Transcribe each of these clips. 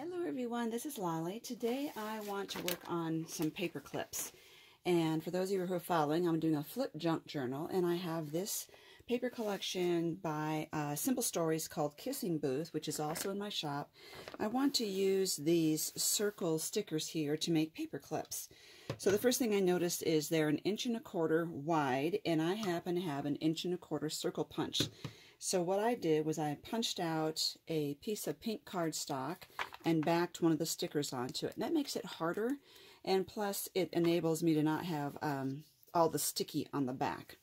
Hello everyone, this is Lolly. Today I want to work on some paper clips. And for those of you who are following, I'm doing a flip junk journal, and I have this paper collection by Simple Stories called Kissing Booth, which is also in my shop. I want to use these circle stickers here to make paper clips. So the first thing I noticed is they're 1.25 inches wide, and I happen to have 1.25 inches circle punch. So what I did was I punched out a piece of pink cardstock and backed one of the stickers onto it. And that makes it harder, and plus it enables me to not have all the sticky on the back.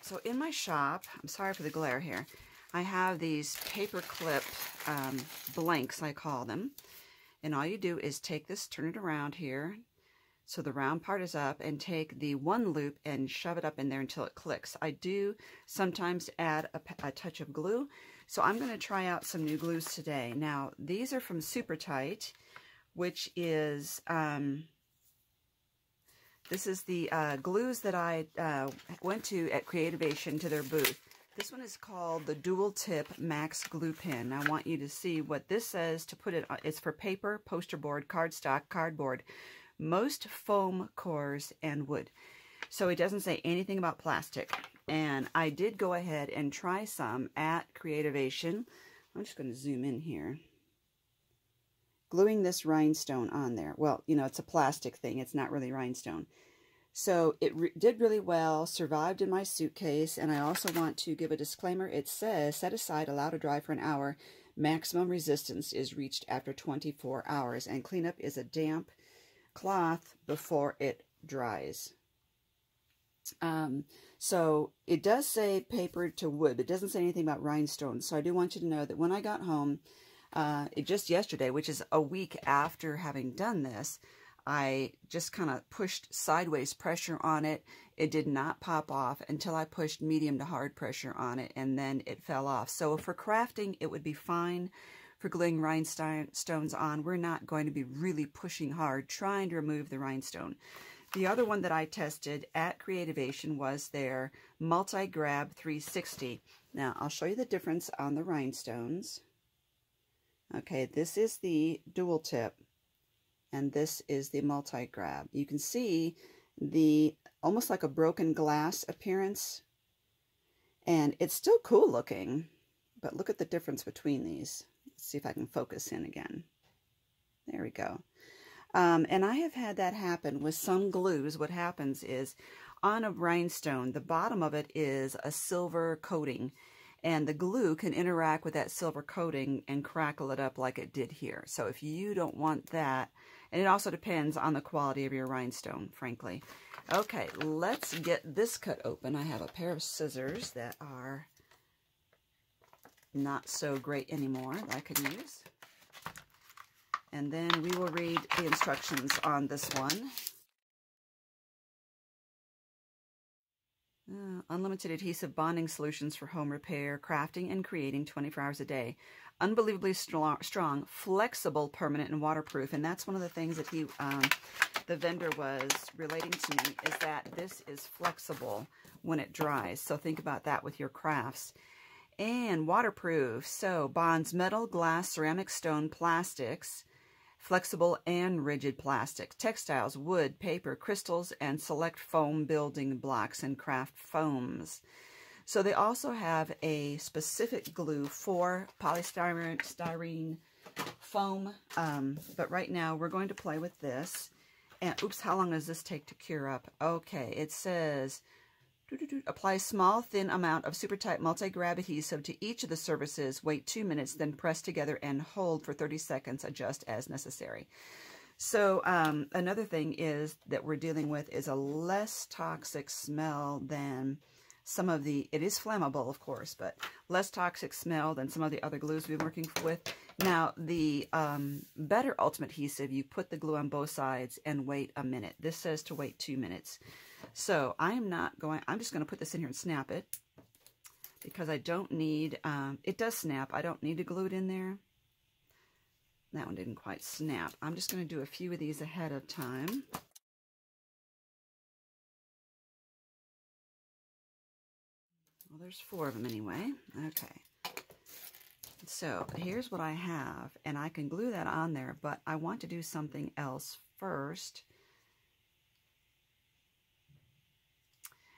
So in my shop, I'm sorry for the glare here, I have these paper clip blanks, I call them. And all you do is take this, turn it around here, so the round part is up, and take the one loop and shove it up in there until it clicks. I do sometimes add a touch of glue, so I'm going to try out some new glues today. Now, these are from Super Tight, which is, this is the glues that I went to at Creativation to their booth. This one is called the Dual Tip Max Glue Pen. I want you to see what this says to put it on. It's for paper, poster board, cardstock, cardboard, most foam cores, and wood. So it doesn't say anything about plastic. And I did go ahead and try some at Creativation. I'm just going to zoom in here. Gluing this rhinestone on there. Well, you know, it's a plastic thing. It's not really rhinestone. So it did really well, survived in my suitcase, and I also want to give a disclaimer. It says, set aside, allow to dry for an hour. Maximum resistance is reached after 24 hours, and cleanup is a damp cloth before it dries. So it does say paper to wood, but it doesn't say anything about rhinestones. So I do want you to know that when I got home, just yesterday, which is a week after having done this, I just kind of pushed sideways pressure on it. It did not pop off until I pushed medium to hard pressure on it, and then it fell off. So for crafting, it would be fine. For gluing rhinestones on, we're not going to be really pushing hard, trying to remove the rhinestone. The other one that I tested at Creativation was their Multi-Grab 360. Now, I'll show you the difference on the rhinestones. Okay, this is the dual tip, and this is the multi-grab. You can see the almost like a broken glass appearance, and it's still cool looking, but look at the difference between these. Let's see if I can focus in again. There we go. And I have had that happen with some glues. What happens is on a rhinestone, the bottom of it is a silver coating, and the glue can interact with that silver coating and crackle it up like it did here. So if you don't want that, and it also depends on the quality of your rhinestone, frankly. Okay, let's get this cut open. I have a pair of scissors that are not so great anymore that I could use. And then we will read the instructions on this one. Unlimited adhesive bonding solutions for home repair, crafting, and creating 24 hours a day. Unbelievably strong, flexible, permanent, and waterproof. And that's one of the things that the vendor was relating to me, is that this is flexible when it dries. So think about that with your crafts. And waterproof, so bonds metal, glass, ceramic, stone, plastics, flexible and rigid plastics, textiles, wood, paper, crystals, and select foam building blocks and craft foams. So they also have a specific glue for polystyrene foam, but right now we're going to play with this. And oops, how long does this take to cure up? Okay, it says apply small, thin amount of Super Tight Multi-Grab adhesive to each of the surfaces. Wait 2 minutes, then press together and hold for 30 seconds. Adjust as necessary. So another thing is that we're dealing with is a less toxic smell than some of the, it is flammable, of course, but less toxic smell than some of the other glues we've been working with. Now, the better Ultimate Adhesive, you put the glue on both sides and wait a minute. This says to wait 2 minutes. So I'm just going to put this in here and snap it, because I don't need, it does snap. I don't need to glue it in there. That one didn't quite snap. I'm just going to do a few of these ahead of time. Well, there's 4 of them anyway. Okay. So here's what I have, and I can glue that on there, but I want to do something else first.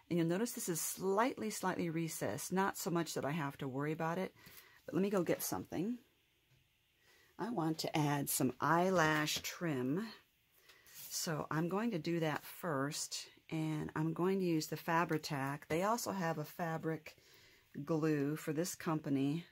And you'll notice this is slightly recessed, not so much that I have to worry about it, but let me go get something. I want to add some eyelash trim. So I'm going to do that first, and I'm going to use the Fabri-Tac. They also have a fabric glue for this company.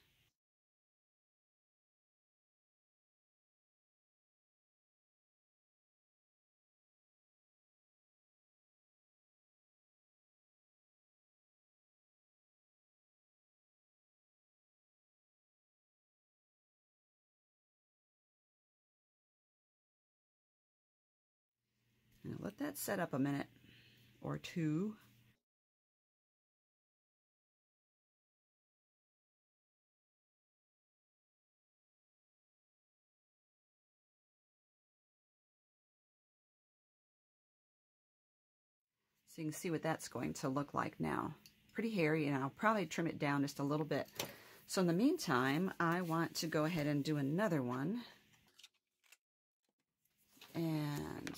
Now let that set up a minute or two. So you can see what that's going to look like now. Pretty hairy, and I'll probably trim it down just a little bit. So in the meantime, I want to go ahead and do another one. And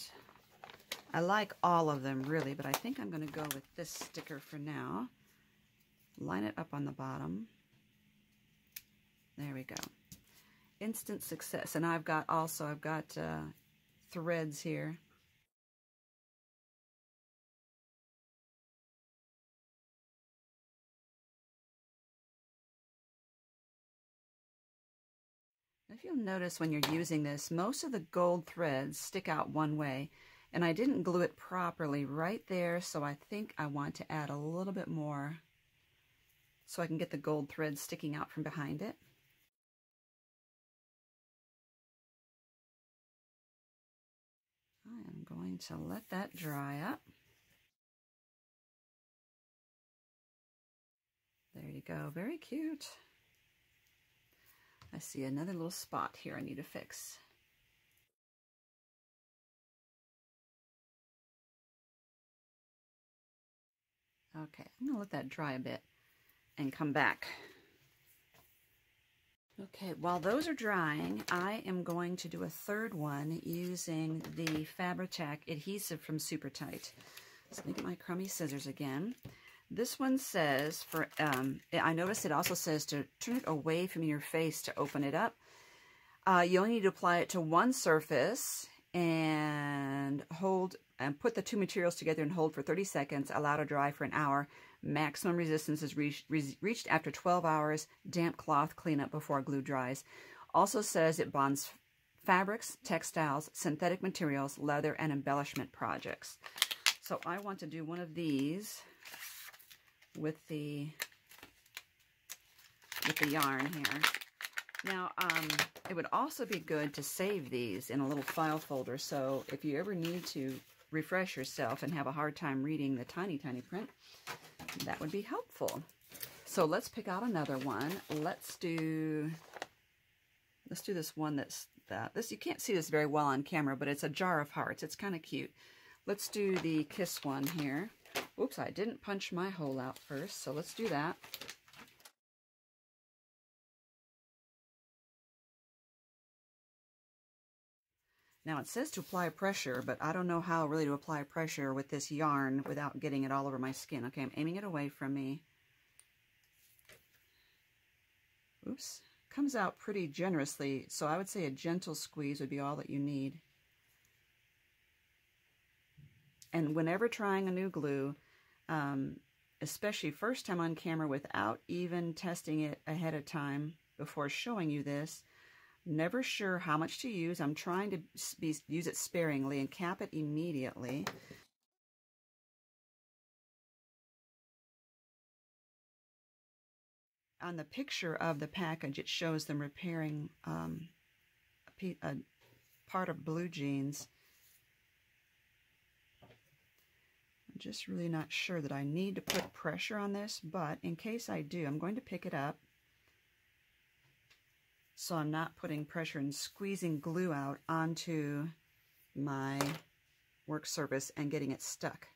I like all of them really, but I think I'm going to go with this sticker for now. Line it up on the bottom. There we go. Instant success. And I've got threads here. If you'll notice when you're using this, most of the gold threads stick out one way, and I didn't glue it properly right there, so I think I want to add a little bit more so I can get the gold thread sticking out from behind it. I am going to let that dry up. There you go, very cute. I see another little spot here I need to fix. Okay, I'm going to let that dry a bit and come back. Okay, while those are drying, I am going to do a third one using the Fabri-Tac adhesive from Super Tight. So let me get my crummy scissors again. This one says, I noticed it also says to turn it away from your face to open it up. You only need to apply it to one surface and put the two materials together and hold for 30 seconds, allow to dry for an hour. Maximum resistance is reached after 12 hours. Damp cloth cleanup before glue dries. Also says it bonds fabrics, textiles, synthetic materials, leather, and embellishment projects. So I want to do one of these with the yarn here. Now, it would also be good to save these in a little file folder, so if you ever need to refresh yourself and have a hard time reading the tiny print, that would be helpful. So let's pick out another one. Let's do this one this you can't see this very well on camera, but it's a jar of hearts. It's kind of cute. Let's do the kiss one here. Oops, I didn't punch my hole out first, so let's do that. Now it says to apply pressure, but I don't know how really to apply pressure with this yarn without getting it all over my skin. Okay, I'm aiming it away from me. Oops, comes out pretty generously, so I would say a gentle squeeze would be all that you need. And whenever trying a new glue, especially first time on camera without even testing it ahead of time before showing you this, never sure how much to use. I'm trying to use it sparingly and cap it immediately. On the picture of the package, it shows them repairing a part of blue jeans. I'm just really not sure that I need to put pressure on this, but in case I do, I'm going to pick it up so I'm not putting pressure and squeezing glue out onto my work surface and getting it stuck.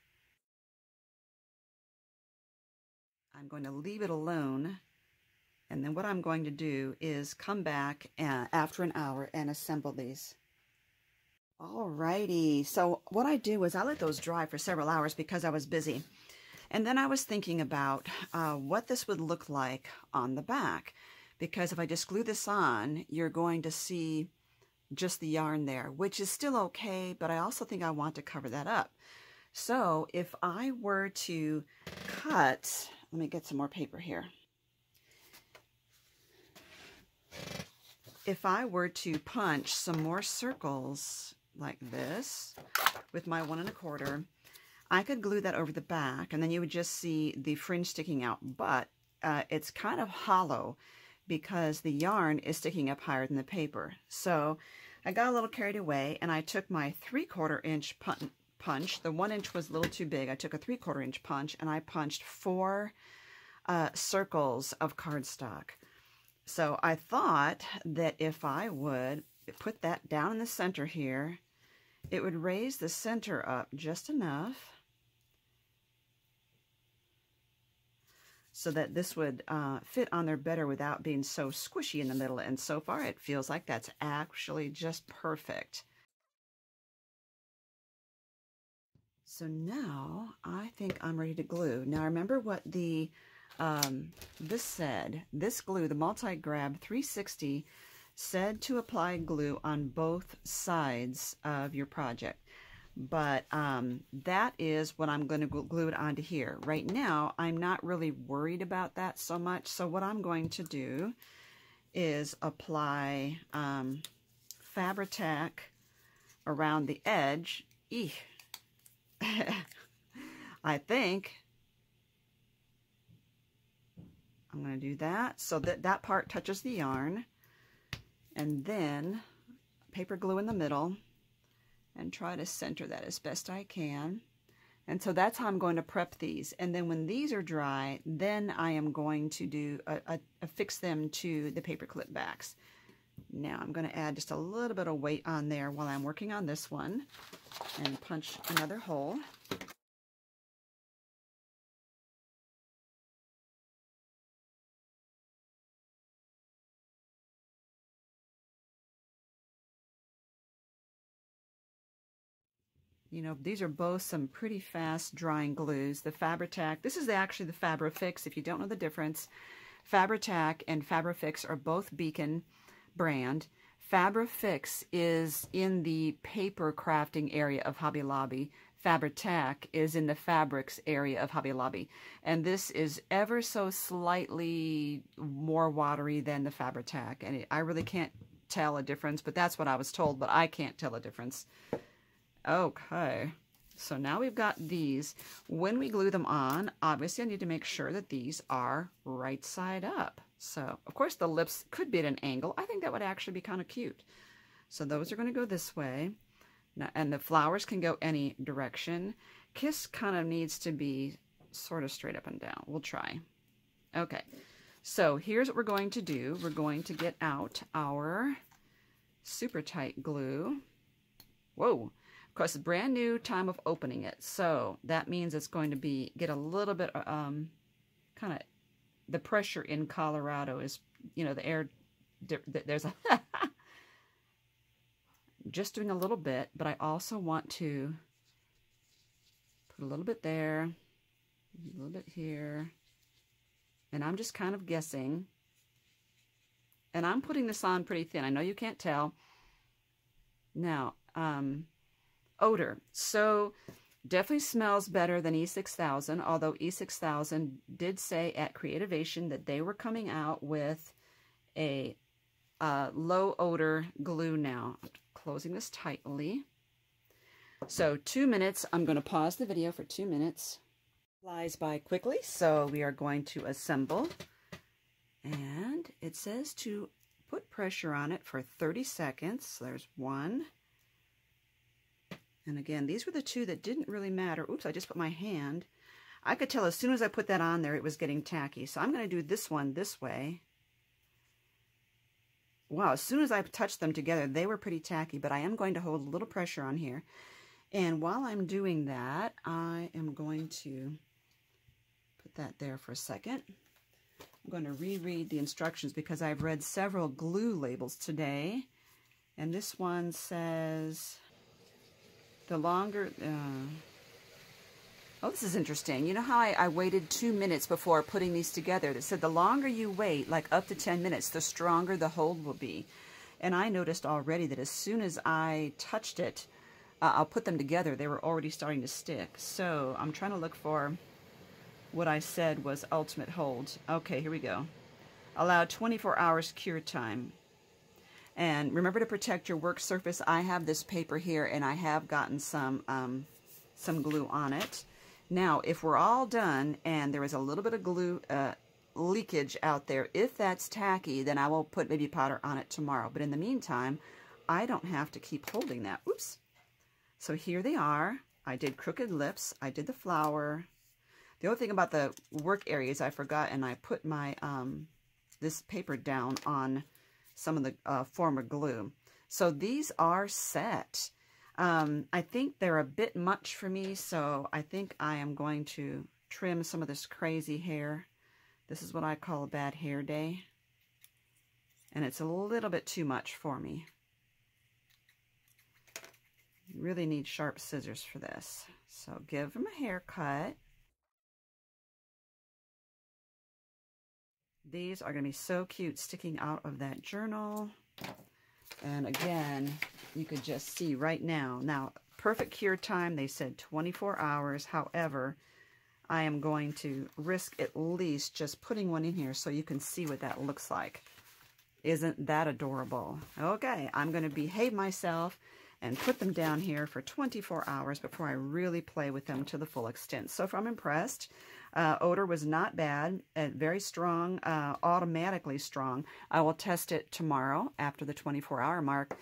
I'm going to leave it alone And then what I'm going to do is come back after an hour and assemble these. Alrighty, so what I do is I let those dry for several hours because I was busy. And then I was thinking about what this would look like on the back. Because if I just glue this on, you're going to see just the yarn there, which is still okay, but I also think I want to cover that up. So if I were to cut, let me get some more paper here. If I were to punch some more circles like this with my 1 1/4, I could glue that over the back and then you would just see the fringe sticking out, but it's kind of hollow because the yarn is sticking up higher than the paper. So I got a little carried away and I took my 3/4 inch punch. The 1 inch was a little too big. I took a 3/4 inch punch and I punched 4 circles of cardstock. So I thought that if I would put that down in the center here, it would raise the center up just enough so that this would fit on there better without being so squishy in the middle. And so far it feels like that's actually just perfect. So now I think I'm ready to glue. Now remember what the this said. This glue, the Multi-Grab 360, said to apply glue on both sides of your project. But that is what I'm going to glue it onto here. Right now, I'm not really worried about that so much. So what I'm going to do is apply Fabri-Tac around the edge. Eek. I think I'm going to do that so that that part touches the yarn. And then paper glue in the middle. And try to center that as best I can. And so that's how I'm going to prep these. And then when these are dry, then I am going to do affix them to the paper clip backs. Now I'm going to add just a little bit of weight on there while I'm working on this one and punch another hole. You know, these are both some pretty fast drying glues. The Fabri-Tac, this is actually the Fabri-Fix, if you don't know the difference. Fabri-Tac and Fabri-Fix are both Beacon brand. Fabri-Fix is in the paper crafting area of Hobby Lobby. Fabri-Tac is in the fabrics area of Hobby Lobby. And this is ever so slightly more watery than the Fabri-Tac. And I really can't tell a difference, but that's what I was told, but I can't tell a difference. Okay, so now we've got these. When we glue them on, obviously I need to make sure that these are right side up. So, of course, the lips could be at an angle. I think that would actually be kind of cute. So those are going to go this way. Now, and the flowers can go any direction. Kiss kind of needs to be sort of straight up and down. We'll try. Okay, so here's what we're going to do. We're going to get out our super tight glue. Whoa. Of course, brand new time of opening it, so that means it's going to get a little bit kind of, the pressure in Colorado is, you know, the air, there's a just doing a little bit, but I also want to put a little bit there, a little bit here, and I'm just kind of guessing, and I'm putting this on pretty thin. I know you can't tell. Now, odor. So definitely smells better than E6000, although E6000 did say at Creativation that they were coming out with a low odor glue now. I'm closing this tightly. So 2 minutes. I'm going to pause the video for 2 minutes. Flies by quickly, so we are going to assemble. And it says to put pressure on it for 30 seconds. So there's 1. And again, these were the 2 that didn't really matter. Oops, I just put my hand. I could tell as soon as I put that on there, it was getting tacky. So I'm going to do this one this way. Wow, as soon as I touched them together, they were pretty tacky, but I am going to hold a little pressure on here. And while I'm doing that, I am going to put that there for a second. I'm going to reread the instructions because I've read several glue labels today. And this one says, the longer... oh, this is interesting. You know how I waited 2 minutes before putting these together? That said the longer you wait, like up to 10 minutes, the stronger the hold will be. And I noticed already that as soon as I touched it, I'll put them together, they were already starting to stick. So I'm trying to look for what I said was ultimate hold. Okay, here we go. Allow 24 hours cure time. And remember to protect your work surface. I have this paper here, and I have gotten some glue on it. Now, if we're all done and there is a little bit of glue leakage out there, if that's tacky, then I will put baby powder on it tomorrow. But in the meantime, I don't have to keep holding that. Oops. So here they are. I did crooked lips. I did the flower. The only thing about the work areas I forgot, and I put my this paper down on some of the former glue. So these are set. I think they're a bit much for me, so I think I am going to trim some of this crazy hair. This is what I call a bad hair day. And it's a little bit too much for me. You really need sharp scissors for this. So give them a haircut. These are going to be so cute sticking out of that journal. And again, you could just see right now. Now, perfect cure time, they said 24 hours. However, I am going to risk at least just putting one in here so you can see what that looks like. Isn't that adorable? Okay, I'm going to behave myself and put them down here for 24 hours before I really play with them to the full extent. So far, I'm impressed. Odor was not bad, very strong, automatically strong. I will test it tomorrow after the 24-hour mark.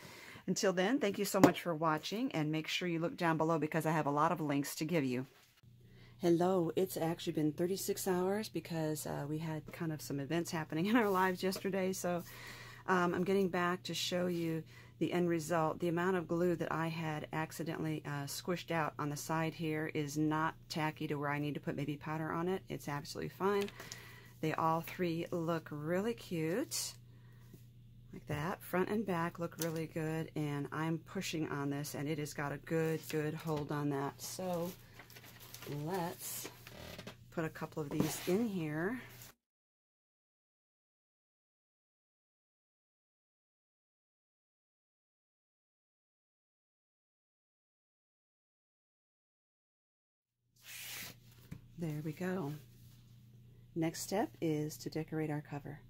Until then, thank you so much for watching, and make sure you look down below because I have a lot of links to give you. Hello, it's actually been 36 hours because we had kind of some events happening in our lives yesterday, so I'm getting back to show you the end result. The amount of glue that I had accidentally squished out on the side here is not tacky to where I need to put baby powder on it. It's absolutely fine. They all three look really cute. Like that. Front and back look really good, and I'm pushing on this, and it has got a good hold on that. So let's put a couple of these in here. There we go. Next step is to decorate our cover.